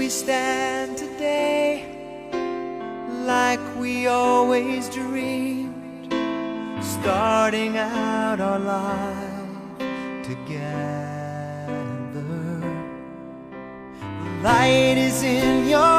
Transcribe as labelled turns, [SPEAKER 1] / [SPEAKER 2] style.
[SPEAKER 1] we stand today like we always dreamed, starting out our life together. The light is in your